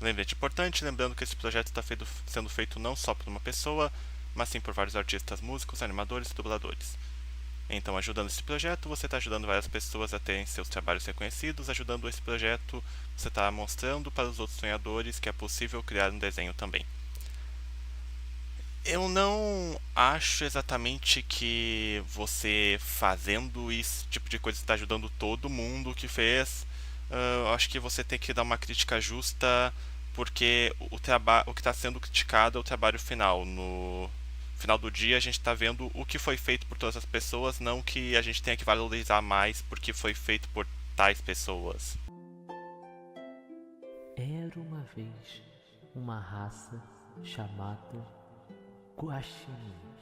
Lembrete importante, lembrando que esse projeto está sendo feito não só por uma pessoa, mas sim por vários artistas, músicos, animadores e dubladores. Então, ajudando esse projeto, você está ajudando várias pessoas a terem seus trabalhos reconhecidos. Ajudando esse projeto, você está mostrando para os outros sonhadores que é possível criar um desenho também. Eu não acho exatamente que você fazendo esse tipo de coisa está ajudando todo mundo que fez. Eu acho que você tem que dar uma crítica justa, porque o que está sendo criticado é o trabalho final. No final do dia, a gente está vendo o que foi feito por todas as pessoas, não que a gente tenha que valorizar mais porque foi feito por tais pessoas. Era uma vez uma raça chamada Guaxinins.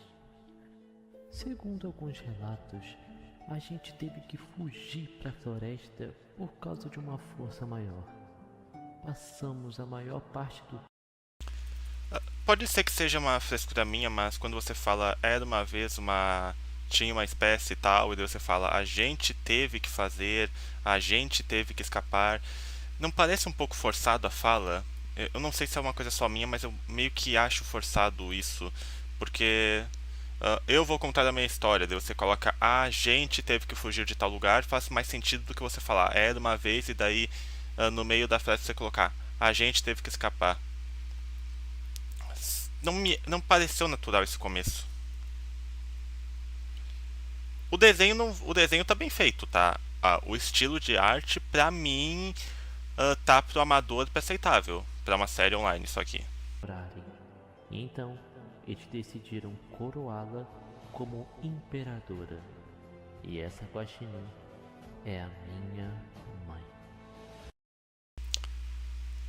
Segundo alguns relatos, a gente teve que fugir para a floresta por causa de uma força maior. Passamos a maior parte do Pode ser que seja uma frescura minha, mas quando você fala era uma vez uma tinha uma espécie e tal, e daí você fala a gente teve que fazer, a gente teve que escapar, não parece um pouco forçado a fala? Eu não sei se é uma coisa só minha, mas eu meio que acho forçado isso, porque eu vou contar a minha história, daí você coloca a gente teve que fugir de tal lugar, faz mais sentido do que você falar era uma vez e daí no meio da frase você colocar a gente teve que escapar. Não pareceu natural esse começo. O desenho tá bem feito, tá? O estilo de arte, pra mim, tá pro amador aceitável. Pra uma série online, isso aqui. horário. E então, eles decidiram coroá-la como imperadora. E essa Guaxinim é a minha mãe.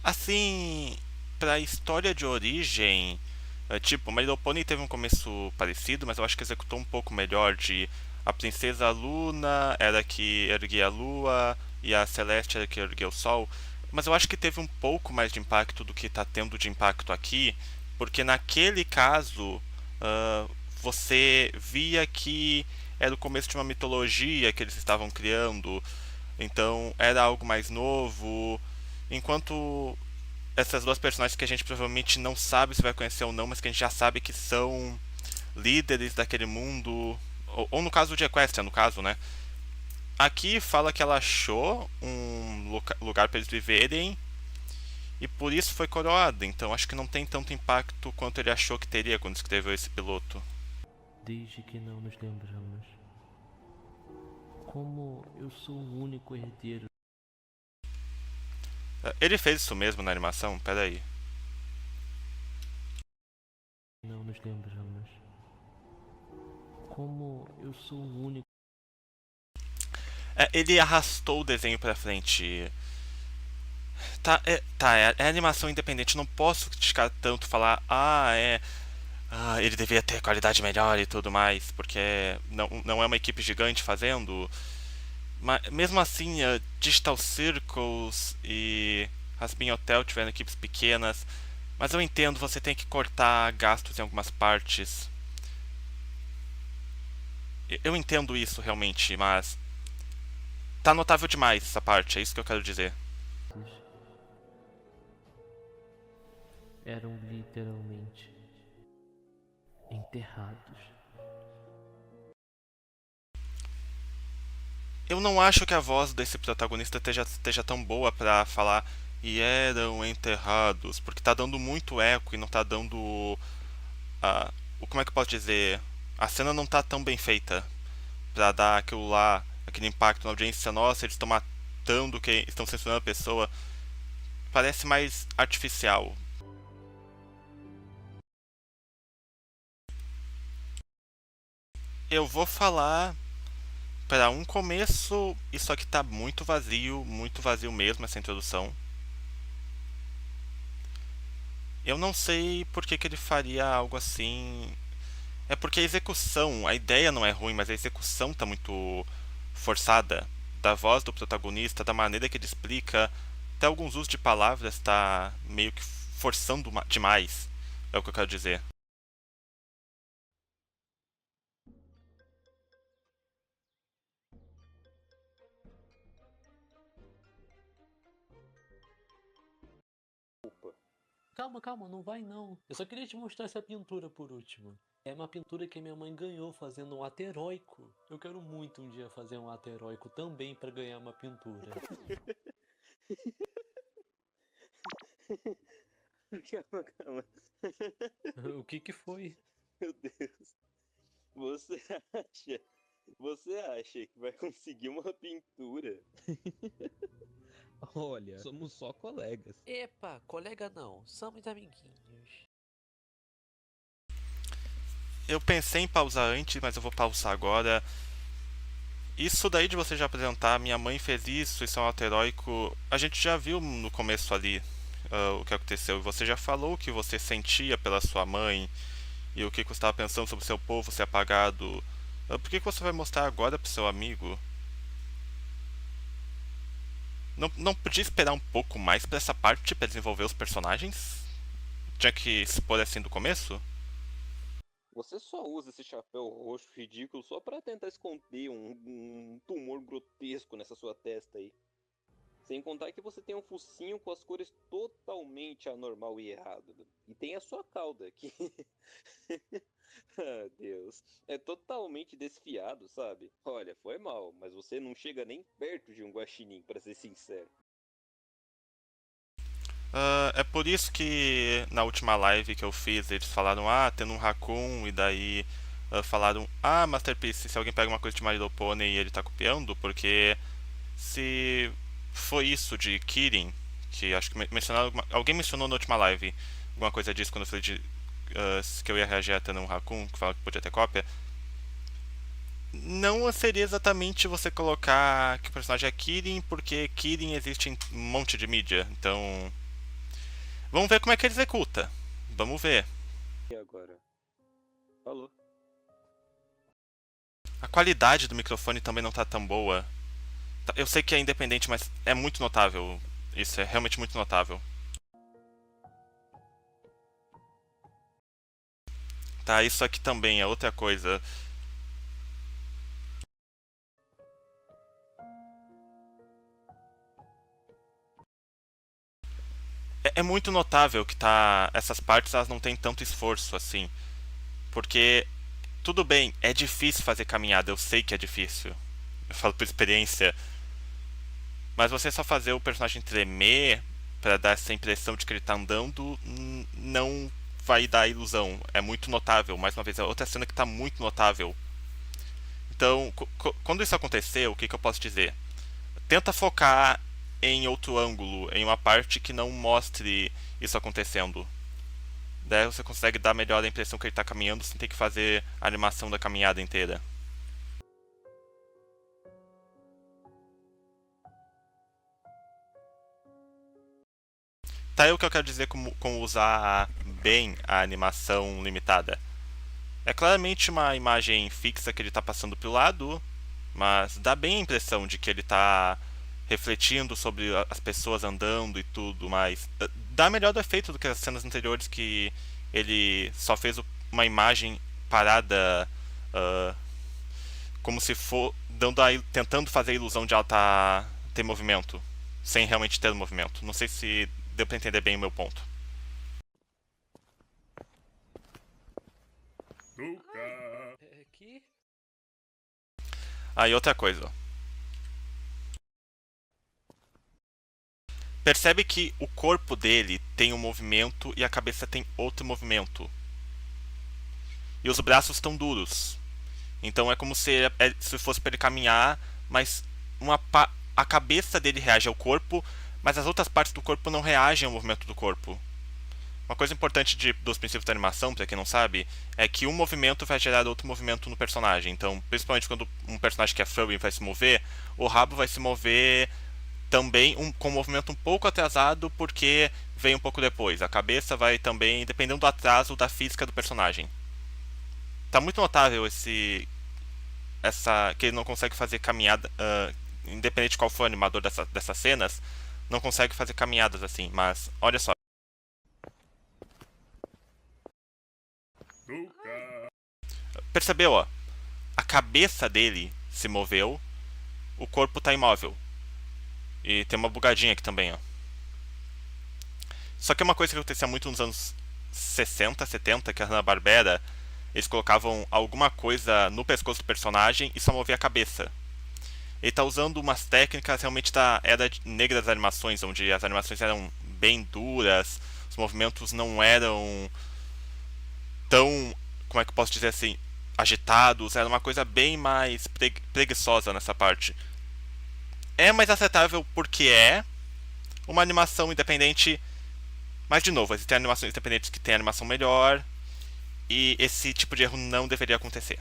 Assim, pra história de origem, tipo, My Little Pony teve um começo parecido, mas eu acho que executou um pouco melhor de a princesa Luna era que erguia a lua e a Celeste era que erguia o sol. Mas eu acho que teve um pouco mais de impacto do que está tendo de impacto aqui, porque naquele caso ah, você via que era o começo de uma mitologia que eles estavam criando, então era algo mais novo. Enquanto essas duas personagens que a gente provavelmente não sabe se vai conhecer ou não, mas que a gente já sabe que são líderes daquele mundo, ou no caso de Equestria, no caso, né? Aqui fala que ela achou um lugar para eles viverem e por isso foi coroada, então acho que não tem tanto impacto quanto ele achou que teria quando escreveu esse piloto. Desde que não nos lembramos. Como eu sou o único herdeiro, Ele fez isso mesmo na animação? Pera aí. não nos lembramos. Como eu sou o único. Ele arrastou o desenho pra frente. É animação independente, não posso criticar tanto, falar, ele deveria ter qualidade melhor e tudo mais, porque não é uma equipe gigante fazendo. Mas mesmo assim, a Digital Circles e Raspberry Hotel tiveram equipes pequenas. Mas eu entendo, você tem que cortar gastos em algumas partes. Eu entendo isso realmente, mas tá notável demais essa parte, é isso que eu quero dizer. Eram literalmente enterrados. Eu não acho que a voz desse protagonista esteja tão boa pra falar e eram enterrados, porque tá dando muito eco e não tá dando como é que eu posso dizer? A cena não tá tão bem feita pra dar aquilo lá, aquele impacto na audiência. Nossa, eles estão matando quem estão censurando a pessoa. Parece mais artificial. Eu vou falar para um começo, isso aqui tá muito vazio mesmo essa introdução. Eu não sei por que ele faria algo assim. É porque a execução, a ideia não é ruim, mas a execução tá muito forçada. Da voz do protagonista, da maneira que ele explica, até alguns usos de palavras tá meio que forçando demais. É o que eu quero dizer. calma, não vai não. Eu só queria te mostrar essa pintura por último. É uma pintura que minha mãe ganhou fazendo um ato heróico. Eu quero muito um dia fazer um ato heróico também pra ganhar uma pintura. Calma, calma. O que foi? Meu Deus. Você acha? Você acha que vai conseguir uma pintura? Olha, somos só colegas. Epa, colega não, somos amiguinhos. Eu pensei em pausar antes, mas eu vou pausar agora. Isso daí de você já apresentar, minha mãe fez isso é um ato heróico. A gente já viu no começo ali o que aconteceu. E você já falou o que você sentia pela sua mãe e o que você estava pensando sobre o seu povo ser apagado. Por que você vai mostrar agora pro seu amigo? Não podia esperar um pouco mais pra essa parte pra desenvolver os personagens? Tinha que expor assim do começo? Você só usa esse chapéu roxo ridículo só pra tentar esconder um tumor grotesco nessa sua testa aí. Sem contar que você tem um focinho com as cores totalmente anormal e errado. E tem a sua cauda, que... ah, Deus. É totalmente desfiado, sabe? Olha, foi mal, mas você não chega nem perto de um guaxinim, pra ser sincero. É por isso que na última live que eu fiz eles falaram, tendo um Raccoon, e daí falaram, Masterpiece, se alguém pega uma coisa de My Little Pony e ele tá copiando, porque se foi isso de Kirin, que acho que mencionaram, alguém mencionou na última live alguma coisa disso quando eu falei de que eu ia reagir a tendo um Raccoon, que fala que podia ter cópia. Não seria exatamente você colocar que o personagem é Kirin, porque Kirin existe em um monte de mídia, então vamos ver como é que ele executa. Vamos ver. E agora? Falou. A qualidade do microfone também não tá tão boa. Eu sei que é independente, mas é muito notável. Isso é realmente muito notável. Tá, isso aqui também é outra coisa. É muito notável que tá. Essas partes elas não têm tanto esforço assim. Porque, tudo bem, é difícil fazer caminhada, eu sei que é difícil. Eu falo por experiência. Mas você só fazer o personagem tremer pra dar essa impressão de que ele tá andando não vai dar ilusão. É muito notável. Mais uma vez, é outra cena que tá muito notável. Então, quando isso acontecer, o que eu posso dizer? Tenta focar em outro ângulo, em uma parte que não mostre isso acontecendo. Daí você consegue dar melhor a impressão que ele está caminhando sem ter que fazer a animação da caminhada inteira. Tá aí o que eu quero dizer com usar bem a animação limitada. É claramente uma imagem fixa que ele está passando para o lado, mas dá bem a impressão de que ele está refletindo sobre as pessoas andando e tudo mais. Dá melhor do efeito do que as cenas anteriores que ele só fez uma imagem parada, como se for tentando fazer a ilusão de ela ter movimento, sem realmente ter movimento. Não sei se deu pra entender bem o meu ponto. Que? Aí outra coisa. Percebe que o corpo dele tem um movimento e a cabeça tem outro movimento. E os braços estão duros. Então é como se fosse para ele caminhar, mas a cabeça dele reage ao corpo, mas as outras partes do corpo não reagem ao movimento do corpo. Uma coisa importante dos princípios da animação, para quem não sabe, é que um movimento vai gerar outro movimento no personagem. Então, principalmente quando um personagem que é furry vai se mover, o rabo vai se mover também com um movimento um pouco atrasado, porque vem um pouco depois. A cabeça vai também, dependendo do atraso da física do personagem. Tá muito notável que ele não consegue fazer caminhada, independente de qual for o animador dessas cenas, não consegue fazer caminhadas assim, mas olha só. Percebeu, ó? A cabeça dele se moveu, o corpo tá imóvel. E tem uma bugadinha aqui também, ó. Só que é uma coisa que acontecia muito nos anos 60, 70, que a Hanna-Barbera, eles colocavam alguma coisa no pescoço do personagem e só movia a cabeça. Ele tá usando umas técnicas realmente da era negra das animações, onde as animações eram bem duras, os movimentos não eram tão, como é que eu posso dizer assim, agitados, era uma coisa bem mais preguiçosa nessa parte. É mais aceitável porque é uma animação independente, mas de novo, existem animações independentes que têm animação melhor, e esse tipo de erro não deveria acontecer.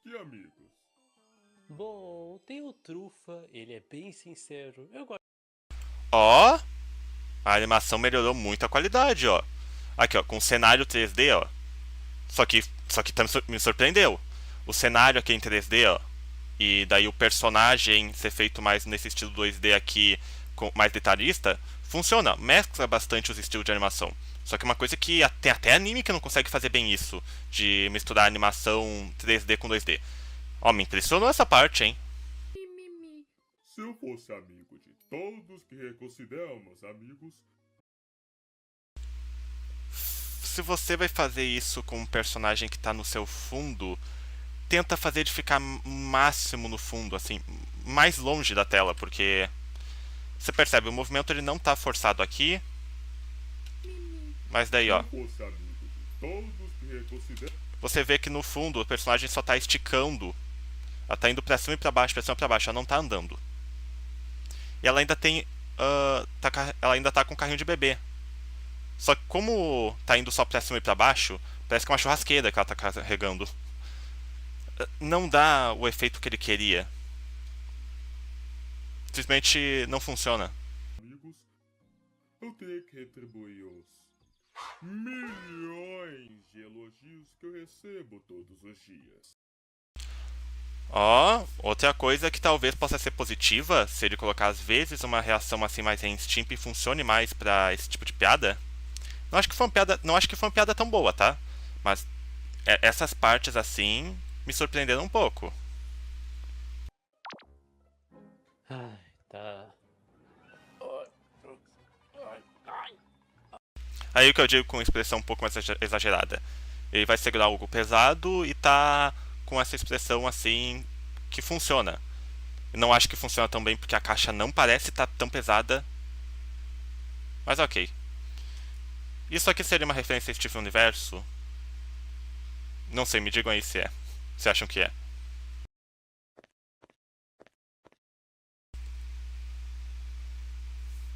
E amigos? Bom, tem o Trufa, ele é bem sincero. Eu gosto. Ó, a animação melhorou muito a qualidade, ó. Aqui, ó, com cenário 3D, ó. Só que me surpreendeu. O cenário aqui em 3D, ó. E daí o personagem ser feito mais nesse estilo 2D aqui, mais detalhista, funciona, mescla bastante os estilos de animação. Só que uma coisa que tem até anime que não consegue fazer bem isso, de misturar animação 3D com 2D. Ó, me impressionou essa parte, hein? Se eu fosse amigo de todos que consideramos amigos, Se você vai fazer isso com um personagem que tá no seu fundo, tenta fazer ele ficar máximo no fundo, assim, mais longe da tela, porque você percebe, o movimento ele não tá forçado aqui, mas daí, se ó, eu fosse amigo de todos que consideram você vê que no fundo o personagem só tá esticando, ela tá indo pra cima e pra baixo, ela não tá andando. E ela ainda tem, ela ainda tá com carrinho de bebê. Só que como tá indo só pra cima e pra baixo, parece que é uma churrasqueira que ela tá carregando. Não dá o efeito que ele queria. Simplesmente não funciona. amigos, eu tenho que retribuir os milhões de elogios que eu recebo todos os dias. Ó, outra coisa que talvez possa ser positiva, se ele colocar às vezes uma reação assim mais instinct e funcione mais pra esse tipo de piada. Não acho que foi uma piada tão boa, tá? Mas essas partes assim me surpreenderam um pouco. Ai, tá. Aí o que eu digo com expressão um pouco mais exagerada. Ele vai segurar algo pesado e tá com essa expressão assim que funciona. Eu não acho que funciona tão bem porque a caixa não parece estar tão pesada. Mas ok. Isso aqui seria uma referência a Steven Universo? Não sei, me digam aí se é. Se acham que é.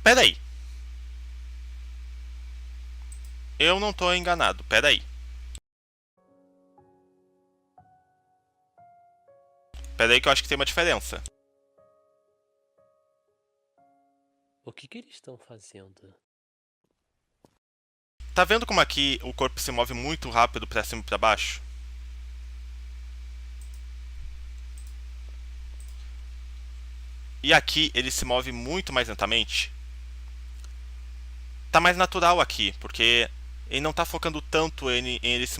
Peraí. Eu não tô enganado, peraí. Peraí que eu acho que tem uma diferença. O que eles estão fazendo? Tá vendo como aqui o corpo se move muito rápido pra cima e pra baixo? E aqui ele se move muito mais lentamente. Tá mais natural aqui, porque ele não tá focando tanto em ele se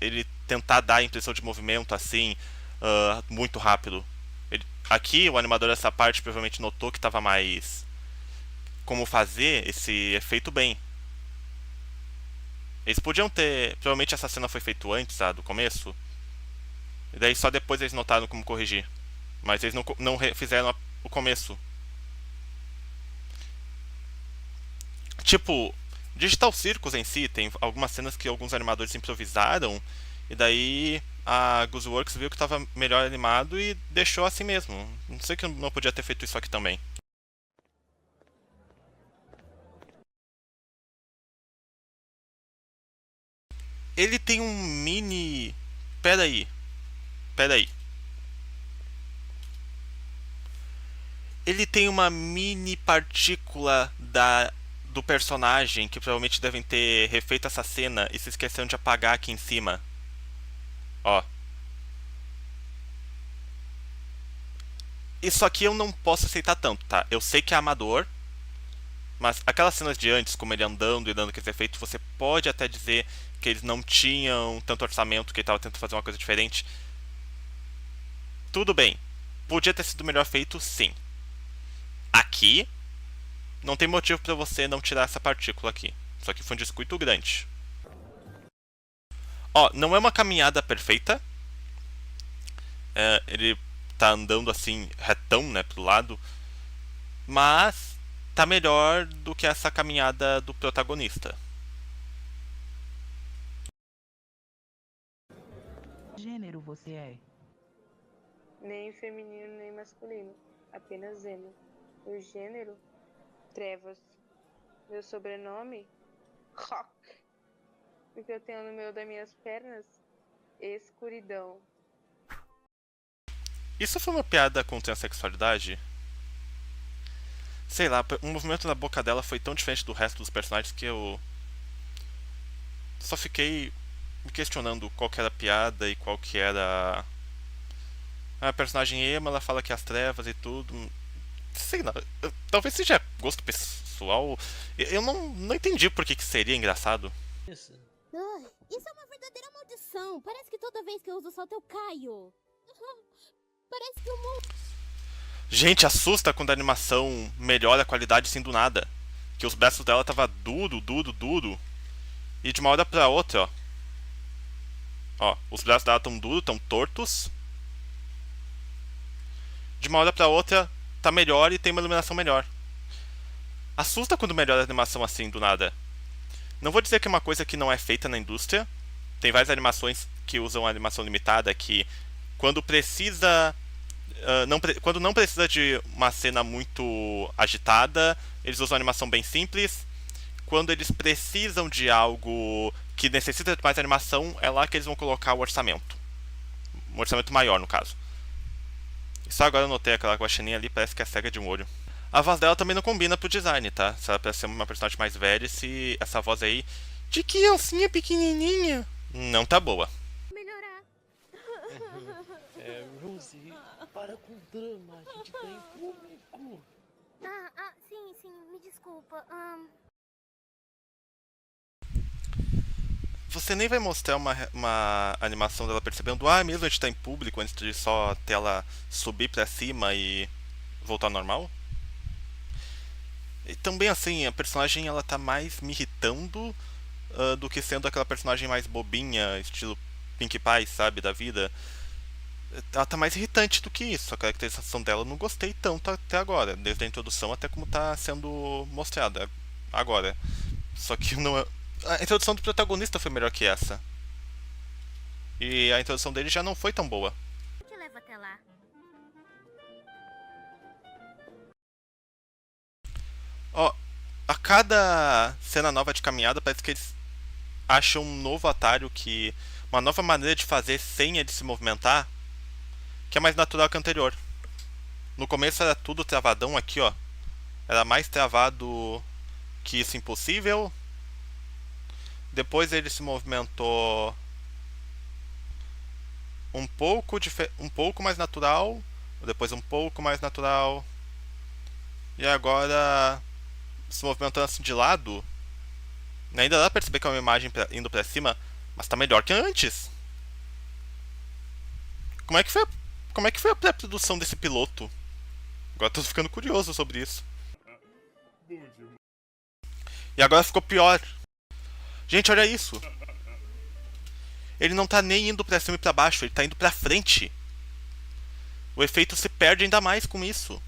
ele tentar dar a impressão de movimento assim, muito rápido. Aqui o animador dessa parte provavelmente notou que tava mais como fazer esse efeito bem. Eles podiam ter. Provavelmente essa cena foi feita antes, do começo. E daí só depois eles notaram como corrigir. Mas eles não fizeram o começo. Tipo, Digital Circus em si, tem algumas cenas que alguns animadores improvisaram. E daí a Gooseworks viu que estava melhor animado e deixou assim mesmo. Não sei que não podia ter feito isso aqui também. Ele tem um mini. Peraí. Ele tem uma mini partícula do personagem que provavelmente devem ter refeito essa cena e se esqueceram de apagar aqui em cima. Ó. Isso aqui eu não posso aceitar tanto, tá? Eu sei que é amador, mas aquelas cenas de antes, como ele andando e dando aquele efeito, você pode até dizer que eles não tinham tanto orçamento, que ele estava tentando fazer uma coisa diferente. Tudo bem. Podia ter sido melhor feito, sim. Aqui, não tem motivo pra você não tirar essa partícula aqui. Só que foi um descuido grande. Ó, não é uma caminhada perfeita. Ele tá andando assim, retão, né, pro lado. Mas tá melhor do que essa caminhada do protagonista. Gênero você é? Nem feminino nem masculino, apenas emo. O gênero, trevas. Meu sobrenome, rock. O que eu tenho no meio das minhas pernas, escuridão. Isso foi uma piada com transexualidade? Sei lá, o movimento na boca dela foi tão diferente do resto dos personagens que eu só fiquei me questionando qual que era a piada e qual que era a personagem emo. Ela fala que as trevas e tudo. Sei lá, talvez seja gosto pessoal. Eu não entendi por que seria engraçado. Isso. Isso é uma verdadeira maldição. Parece que toda vez que eu uso o salto eu caio. Parece que o mundo... Gente, assusta quando a animação melhora a qualidade assim do nada. Que os braços dela tava duro. E de uma hora pra outra, ó, os braços dela tão duros, tão tortos. De uma hora pra outra tá melhor e tem uma iluminação melhor. Assusta quando melhora a animação assim do nada. Não vou dizer que é uma coisa que não é feita na indústria. Tem várias animações que usam a animação limitada que quando precisa quando não precisa de uma cena muito agitada, eles usam uma animação bem simples. Quando eles precisam de algo que necessita de mais animação, é lá que eles vão colocar o orçamento. Um orçamento maior, no caso. E só agora eu notei aquela guaxininha ali, parece que é cega de um olho. A voz dela também não combina pro design, tá? Se ela parece ser uma personagem mais velha, se essa voz aí de criancinha pequenininha não tá boa. melhorar. Rosie, para com drama, a gente tá em público. Sim, me desculpa. Você nem vai mostrar uma animação dela percebendo, mesmo a gente tá em público, antes de só a tela subir pra cima e voltar ao normal? E também assim, a personagem ela tá mais me irritando do que sendo aquela personagem mais bobinha, estilo Pink Pie, sabe, da vida. Ela tá mais irritante do que isso. A caracterização dela eu não gostei tanto até agora, desde a introdução até como tá sendo mostrada agora. Só que não é... A introdução do protagonista foi melhor que essa. E a introdução dele já não foi tão boa. Eu te levo até lá. Ó, a cada cena nova de caminhada parece que eles acham um novo atalho, uma nova maneira de fazer sem ele se movimentar, que é mais natural que a anterior. No começo era tudo travadão aqui, ó. Era mais travado que isso impossível. Depois ele se movimentou um pouco mais natural. Depois um pouco mais natural. E agora se movimentando assim de lado. Ainda dá pra perceber que é uma imagem indo pra cima, mas tá melhor que antes. Como é que foi a pré-produção desse piloto? Agora tô ficando curioso sobre isso. E agora ficou pior. Gente, olha isso. Ele não tá nem indo pra cima e pra baixo, ele tá indo pra frente. O efeito se perde ainda mais com isso.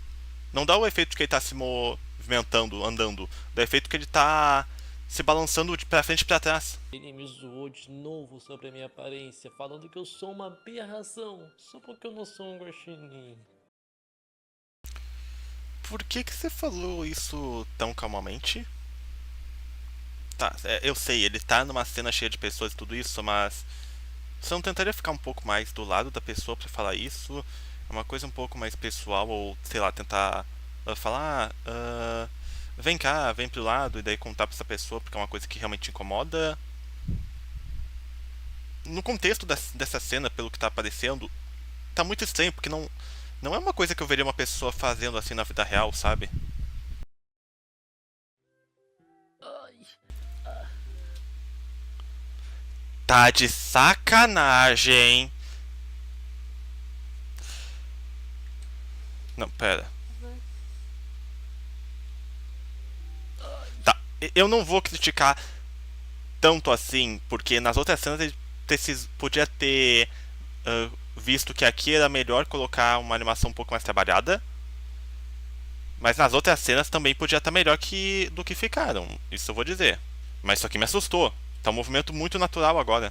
Não dá o efeito de que ele tá se movimentando, andando. Dá o efeito que ele tá se balançando de pra frente e pra trás. Ele me zoou de novo sobre a minha aparência, falando que eu sou uma aberração, só porque eu não sou um guaxinim. Por que você falou isso tão calmamente? Tá, eu sei, ele tá numa cena cheia de pessoas e tudo isso, mas você não tentaria ficar um pouco mais do lado da pessoa pra falar isso? É uma coisa um pouco mais pessoal, ou sei lá, tentar falar, vem cá, vem pro lado, e daí contar pra essa pessoa porque é uma coisa que realmente te incomoda. No contexto dessa cena, pelo que tá aparecendo, tá muito estranho, porque não é uma coisa que eu veria uma pessoa fazendo assim na vida real, sabe? Tá de sacanagem. Não, pera. Eu não vou criticar tanto assim, porque nas outras cenas ele podia ter visto que aqui era melhor colocar uma animação um pouco mais trabalhada. Mas nas outras cenas também podia estar melhor do que ficaram. Isso eu vou dizer. Mas isso aqui me assustou. Tá um movimento muito natural agora.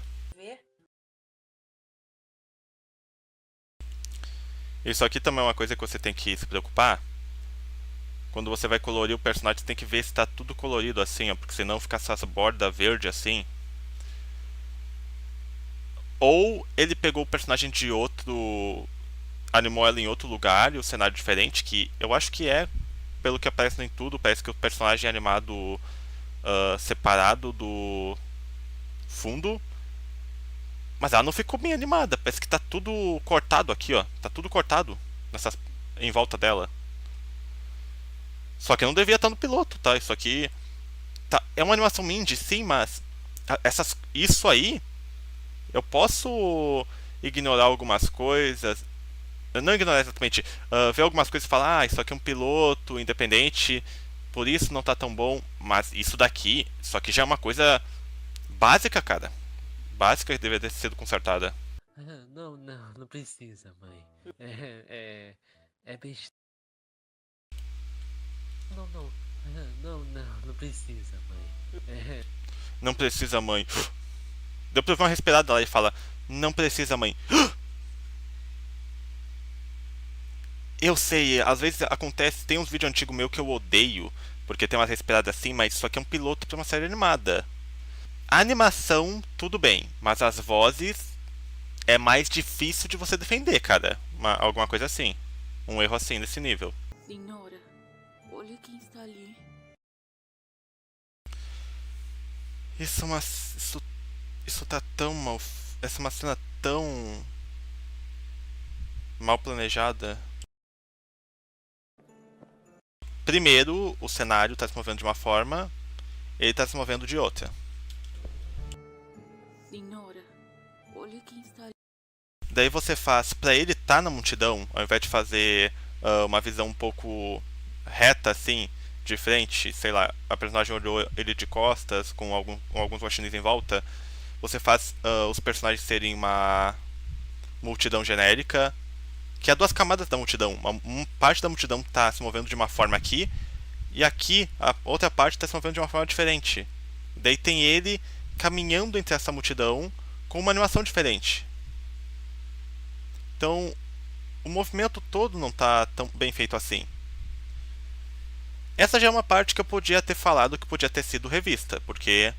Isso aqui também é uma coisa que você tem que se preocupar. Quando você vai colorir o personagem, você tem que ver se tá tudo colorido assim, ó, porque senão fica essa borda verde assim. Ou ele pegou o personagem de outro... animou ela em outro lugar e o cenário diferente, que eu acho que é, pelo que aparece em tudo, parece que o personagem é animado separado do fundo. Mas ela não ficou bem animada, parece que tá tudo cortado aqui, ó. Tá tudo cortado em volta dela. Só que não devia estar no piloto, tá? Isso aqui é uma animação indie, sim, mas isso aí eu posso ignorar algumas coisas. Não ignorar exatamente, ver algumas coisas e falar, isso aqui é um piloto independente, por isso não tá tão bom. Mas isso aqui já é uma coisa básica, cara. Básica que deveria ter sido consertada. Não precisa, mãe. É besteira. Não precisa, mãe. Não precisa, mãe. Deu pra ver uma respirada lá e fala, não precisa, mãe. Eu sei, às vezes acontece, tem uns vídeos antigos meu que eu odeio, porque tem umas respiradas assim, mas isso aqui é um piloto pra uma série animada. A animação, tudo bem, mas as vozes é mais difícil de você defender, cara. Alguma coisa assim. Um erro assim, desse nível. Senhora, olha quem está ali. Isso tá tão mal... Essa é uma cena tão... mal planejada. Primeiro, o cenário tá se movendo de uma forma, ele tá se movendo de outra. Senhora, olha quem está ali. Daí você faz, pra ele estar na multidão, ao invés de fazer uma visão um pouco reta assim, de frente, sei lá, a personagem olhou ele de costas, com alguns guaxinins em volta, você faz os personagens serem uma multidão genérica, que é duas camadas da multidão. Uma parte da multidão está se movendo de uma forma aqui, e aqui a outra parte está se movendo de uma forma diferente. Daí tem ele caminhando entre essa multidão com uma animação diferente. Então, o movimento todo não está tão bem feito assim. Essa já é uma parte que eu podia ter falado que podia ter sido revista, porque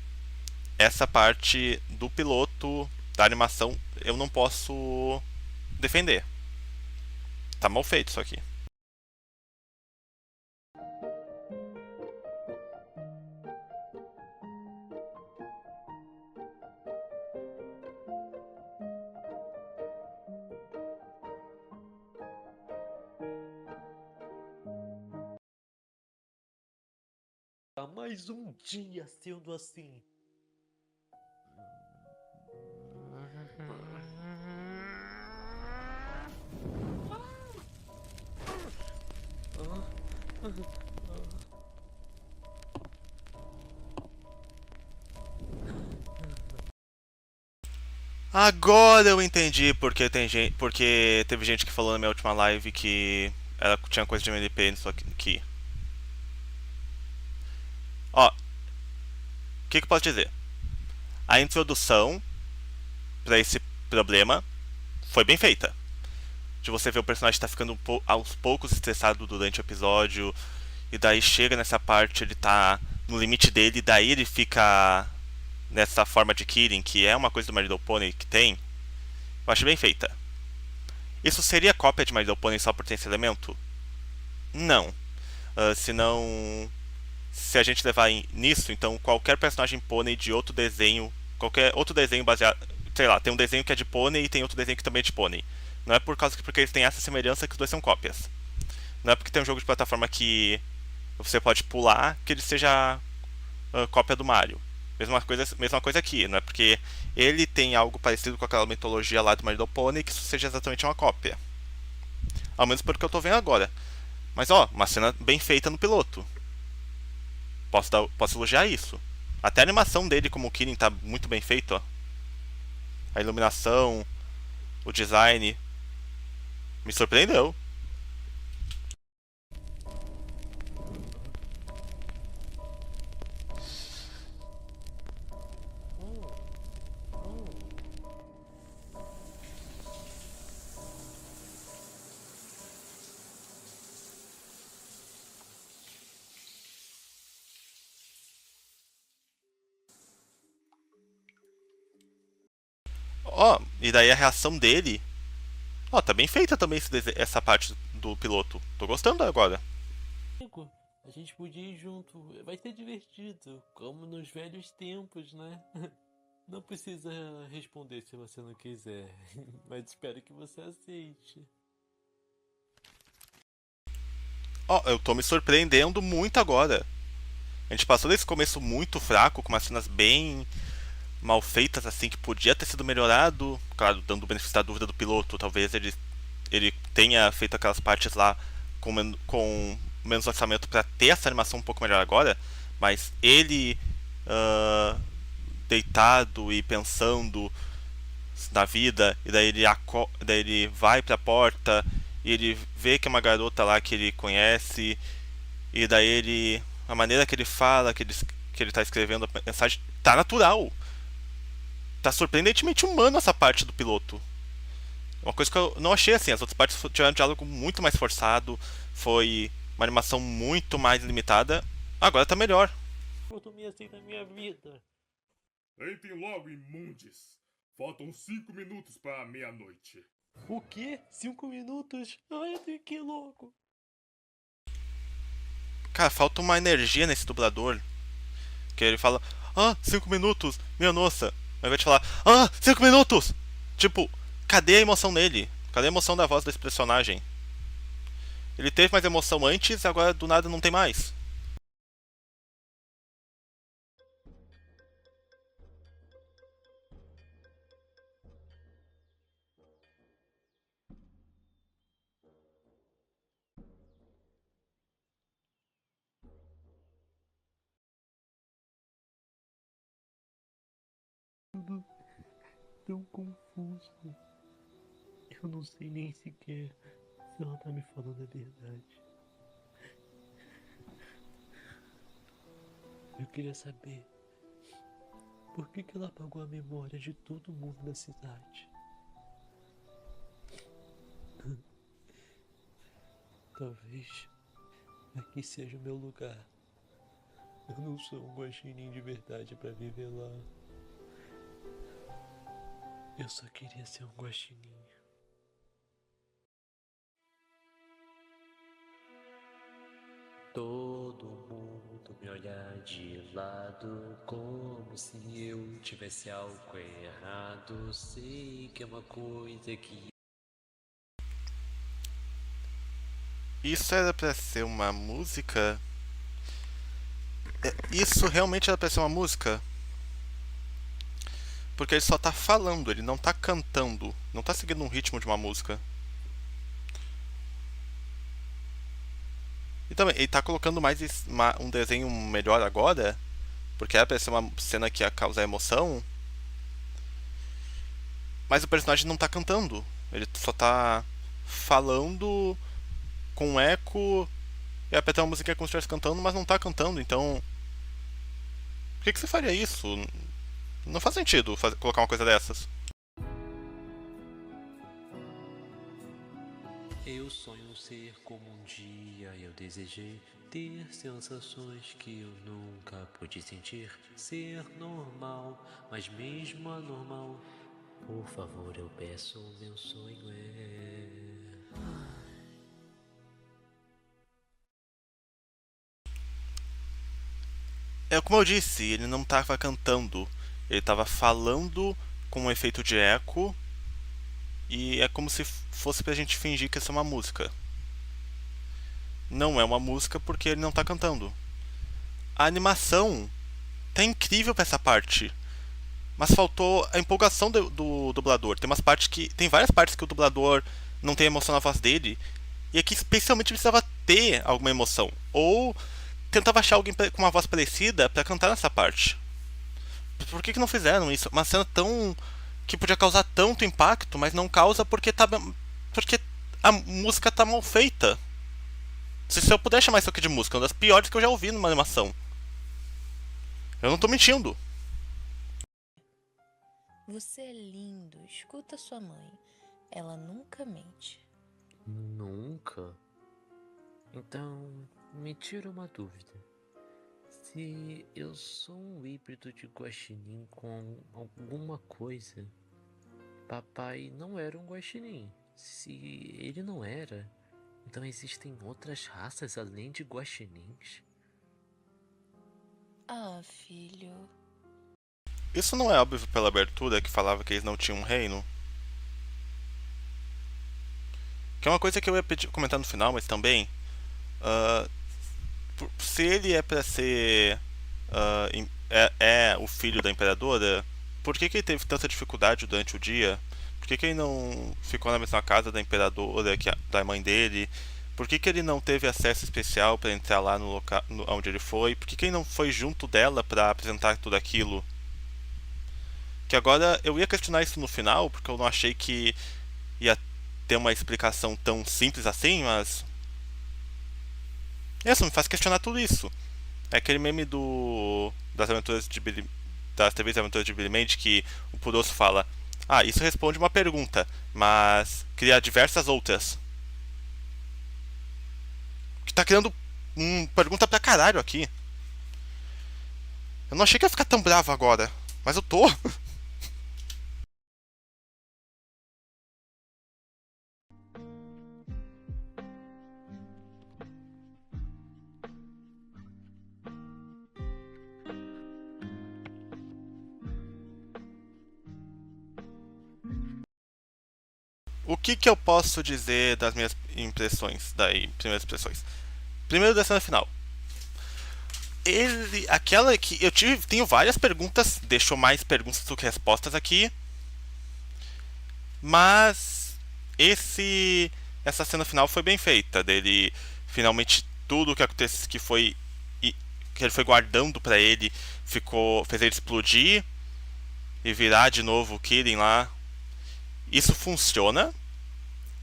essa parte do piloto, da animação, eu não posso defender. Tá mal feito isso aqui. Tá mais um dia sendo assim. Agora eu entendi porque teve gente que falou na minha última live que ela tinha coisa de MLP nisso aqui. Ó, o que eu posso dizer? A introdução pra esse problema foi bem feita. De você ver o personagem tá ficando aos poucos estressado durante o episódio, e daí chega nessa parte, ele tá no limite dele, e daí ele fica nessa forma de killing, que é uma coisa do My Little Pony que tem. Eu acho bem feita. Isso seria cópia de My Little Pony só por ter esse elemento? Não. Se a gente levar nisso, então qualquer personagem pônei de outro desenho, qualquer outro desenho baseado, sei lá, tem um desenho que é de pônei e tem outro desenho que também é de pônei. Não é porque eles têm essa semelhança que os dois são cópias. Não é porque tem um jogo de plataforma que você pode pular que ele seja cópia do Mario. Mesma coisa aqui, não é porque ele tem algo parecido com aquela mitologia lá do My Little Pony que isso seja exatamente uma cópia. Ao menos pelo que eu tô vendo agora. Mas ó, uma cena bem feita no piloto. Posso elogiar isso. Até a animação dele como o Kirin tá muito bem feito, ó. A iluminação, o design. Me surpreendeu. Ó, e daí a reação dele. Ó, tá bem feita também essa parte do piloto. Tô gostando agora. Amigo, a gente podia ir junto. Vai ser divertido, como nos velhos tempos, né? Não precisa responder se você não quiser, mas espero que você aceite. Ó, eu tô me surpreendendo muito agora. A gente passou desse começo muito fraco, com umas cenas bem mal feitas, assim, que podia ter sido melhorado. Claro, dando o benefício da dúvida do piloto, talvez ele tenha feito aquelas partes lá com menos orçamento pra ter essa animação um pouco melhor agora. Mas ele deitado e pensando na vida, e daí ele vai pra porta e ele vê que é uma garota lá que ele conhece, e daí a maneira que ele fala, que ele tá escrevendo a mensagem, tá natural. Tá surpreendentemente humano essa parte do piloto. Uma coisa que eu não achei assim. As outras partes tiveram um diálogo muito mais forçado. Foi uma animação muito mais limitada. Agora tá melhor. Eu tomei assim na minha vida. Entrem logo, imundes. Faltam 5 minutos para meia-noite. O quê? 5 minutos? Ai, eu tenho que ir louco. Cara, falta uma energia nesse dublador. Que ele fala, 5 minutos, minha nossa. Ao invés de falar, 5 minutos! Tipo, cadê a emoção nele? Cadê a emoção da voz desse personagem? Ele teve mais emoção antes, agora do nada não tem mais. Tudo tão confuso. Eu não sei nem sequer se ela tá me falando a verdade. Eu queria saber por que ela apagou a memória de todo mundo da cidade. Talvez aqui seja o meu lugar. Eu não sou um guaxinim de verdade pra viver lá. Eu só queria ser um guaxinim. Todo mundo me olha de lado, como se eu tivesse algo errado. Sei que é uma coisa que... Isso era pra ser uma música? Isso realmente era pra ser uma música? Porque ele só tá falando, ele não tá cantando. Não tá seguindo um ritmo de uma música. E também, ele tá colocando mais um desenho melhor agora. Porque era pra ser uma cena que ia causar emoção. Mas o personagem não tá cantando. Ele só tá falando com eco. E apertar uma musiquinha como se estivesse cantando, mas não tá cantando, então. Por que você faria isso? Não faz sentido colocar uma coisa dessas. Eu sonho ser como um dia eu desejei, ter sensações que eu nunca pude sentir, ser normal, mas mesmo anormal. Por favor, eu peço, meu sonho é... É como eu disse, ele não tava cantando. Ele tava falando com um efeito de eco. E é como se fosse pra gente fingir que isso é uma música. Não é uma música porque ele não tá cantando. A animação tá incrível pra essa parte. Mas faltou a empolgação do dublador. Tem várias partes que o dublador não tem emoção na voz dele. E aqui especialmente precisava ter alguma emoção. Ou tentava achar alguém com uma voz parecida pra cantar nessa parte. Por que não fizeram isso? Uma cena tão... que podia causar tanto impacto, mas não causa porque a música tá mal feita. Se eu puder chamar isso aqui de música, é uma das piores que eu já ouvi numa animação. Eu não tô mentindo. Você é lindo, escuta sua mãe. Ela nunca mente. Nunca? Então, me tira uma dúvida. Se eu sou um híbrido de guaxinim com alguma coisa, papai não era um guaxinim. Se ele não era, então existem outras raças além de guaxinins? Ah, filho. Isso não é óbvio pela abertura que falava que eles não tinham um reino? Que é uma coisa que eu ia comentar no final, mas também... se ele é pra ser... é o filho da imperadora, por que ele teve tanta dificuldade durante o dia? Por que ele não ficou na mesma casa da imperadora, da mãe dele? Por que ele não teve acesso especial pra entrar lá no local onde ele foi? Por que ele não foi junto dela pra apresentar tudo aquilo? Que agora eu ia questionar isso no final, porque eu não achei que ia ter uma explicação tão simples assim, mas... Isso me faz questionar tudo isso. É aquele meme das aventuras de das TVs Aventuras de Billy Mandy que o Puroso fala: ah, isso responde uma pergunta, mas cria diversas outras. Que tá criando pergunta pra caralho aqui. Eu não achei que ia ficar tão bravo agora, mas eu tô. O que eu posso dizer das minhas impressões, primeiras impressões? Primeiro da cena final. Aquela que eu tenho várias perguntas, deixou mais perguntas do que respostas aqui. Mas essa cena final foi bem feita, dele finalmente tudo que aconteceu que ele foi guardando pra ele, fez ele explodir e virar de novo o Kirin lá. Isso funciona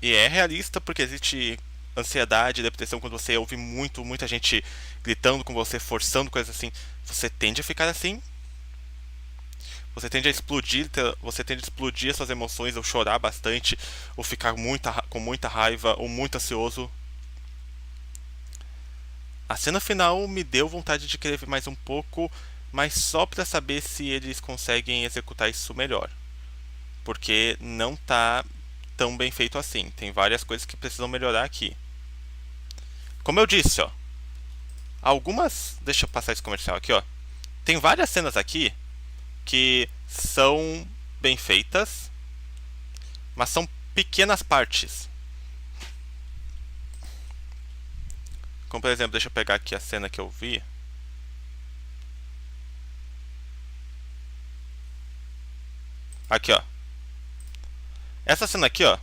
e é realista porque existe ansiedade e depressão quando você ouve muita gente gritando com você, forçando coisas assim. Você tende a ficar assim. Você tende a explodir as suas emoções, ou chorar bastante, ou ficar com muita raiva, ou muito ansioso. A cena final me deu vontade de querer ver mais um pouco, mas só pra saber se eles conseguem executar isso melhor. Porque não tá tão bem feito assim. Tem várias coisas que precisam melhorar aqui. Como eu disse, ó. Deixa eu passar esse comercial aqui, ó. Tem várias cenas aqui que são bem feitas, mas são pequenas partes. Como por exemplo, deixa eu pegar aqui a cena que eu vi. Aqui, ó. Essa cena aqui, ó,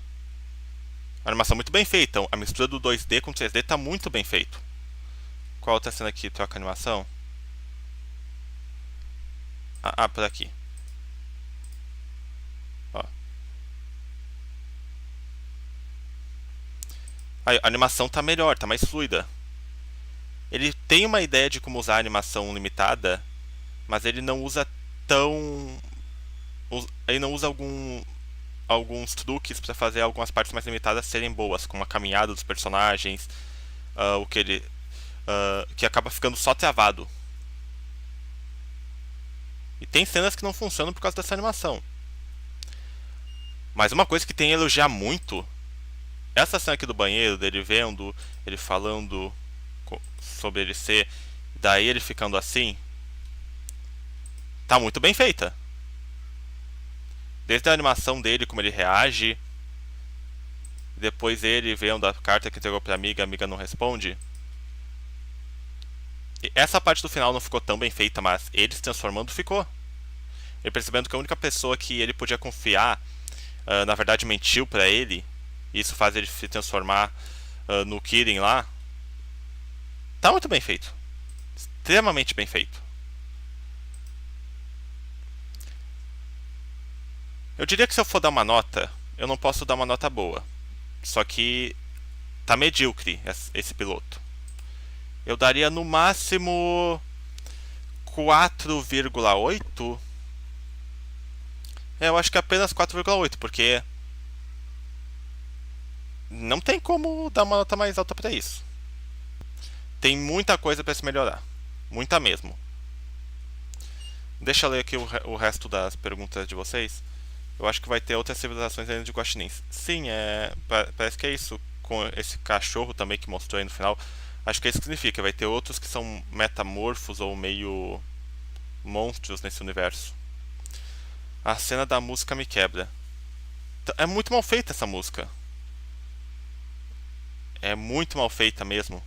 a animação muito bem feita. A mistura do 2D com 3D tá muito bem feito. Qual outra cena aqui troca a animação? Por aqui. Ó. A animação tá melhor, tá mais fluida. Ele tem uma ideia de como usar a animação limitada, mas ele não usa ele não usa alguns truques para fazer algumas partes mais limitadas serem boas, como a caminhada dos personagens, que acaba ficando só travado. E tem cenas que não funcionam por causa dessa animação. Mas uma coisa que tem a elogiar muito, essa cena aqui do banheiro, dele vendo, ele falando sobre ele ser, daí ele ficando assim, tá muito bem feita. Desde a animação dele, como ele reage, depois ele vendo a carta que entregou pra amiga, a amiga não responde. E essa parte do final não ficou tão bem feita, mas ele se transformando ficou. Ele percebendo que a única pessoa que ele podia confiar, na verdade mentiu pra ele, e isso faz ele se transformar no Kirin lá. Tá muito bem feito. extremamente bem feito. Eu diria que se eu for dar uma nota, eu não posso dar uma nota boa. Só que tá medíocre esse piloto. Eu daria no máximo 4,8. Eu acho que apenas 4,8, porque não tem como dar uma nota mais alta pra isso. Tem muita coisa pra se melhorar. Muita mesmo. Deixa eu ler aqui o resto das perguntas de vocês. Eu acho que vai ter outras civilizações ainda de guaxinins. Sim, parece que é isso. Com esse cachorro também que mostrou aí no final. Acho que é isso que significa. Vai ter outros que são metamorfos ou meio monstros nesse universo. A cena da música me quebra. É muito mal feita essa música. É muito mal feita mesmo.